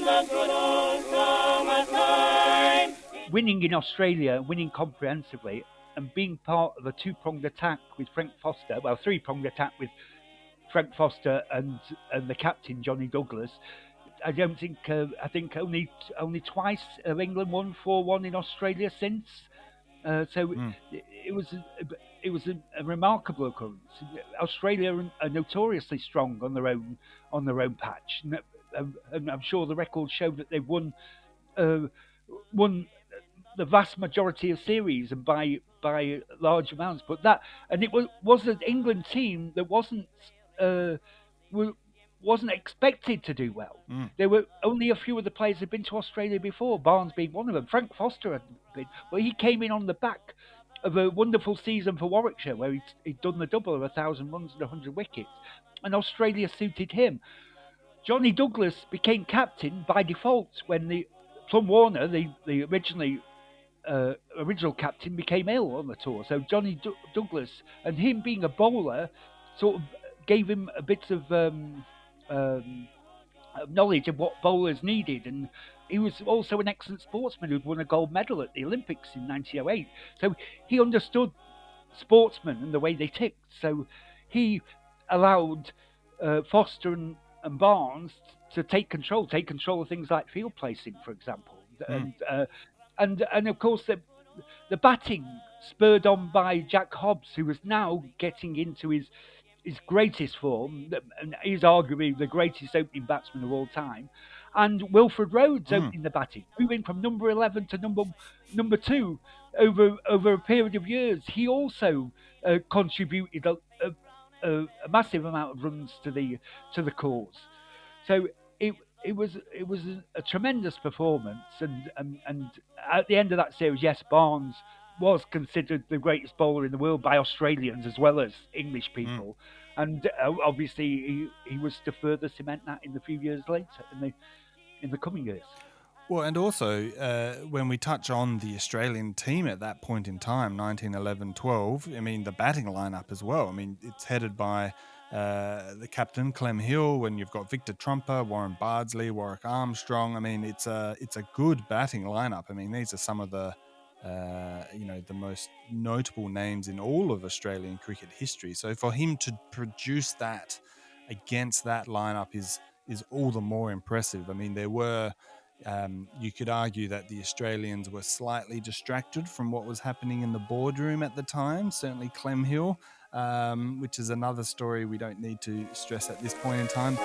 the good old summertime. Winning in Australia, winning comprehensively, and being part of a two-pronged attack with Frank Foster, well, three-pronged attack with Frank Foster and the captain Johnny Douglas. I don't think I think only twice have England won 4-1 in Australia since. So it was a remarkable occurrence. Australia are notoriously strong on their own patch, and I'm sure the records show that they've won the vast majority of series and by large amounts. But that and it was an England team that uh, wasn't expected to do well. There were only a few of the players had been to Australia before, Barnes being one of them. Frank Foster hadn't been, but he came in on the back of a wonderful season for Warwickshire, where he'd done the double of 1,000 runs and 100 wickets, and Australia suited him. Johnny Douglas became captain by default when the Plum Warner, the original captain, became ill on the tour. So Johnny Douglas and him being a bowler sort of gave him a bit of knowledge of what bowlers needed, and he was also an excellent sportsman who'd won a gold medal at the Olympics in 1908. So he understood sportsmen and the way they ticked. So he allowed Foster and Barnes to take control of things like field placing, for example, and of course the batting spurred on by Jack Hobbs, who was now getting into his greatest form, and he's arguably the greatest opening batsman of all time, and Wilfred Rhodes opening the batting, moving from number 11 to number 2 over a period of years. He also contributed a massive amount of runs to the cause. So it was a tremendous performance, and at the end of that series, yes, Barnes was considered the greatest bowler in the world by Australians as well as English people, and obviously he was to further cement that in the few years later, in the coming years. Well, and also when we touch on the Australian team at that point in time, 1911-12, I mean the batting lineup as well. I mean it's headed by the captain Clem Hill, when you've got Victor Trumper, Warren Bardsley, Warwick Armstrong. I mean it's a good batting lineup. I mean these are some of the the most notable names in all of Australian cricket history. So for him to produce that against that lineup is all the more impressive. I mean there were. You could argue that the Australians were slightly distracted from what was happening in the boardroom at the time, certainly Clem Hill, which is another story we don't need to stress at this point in time.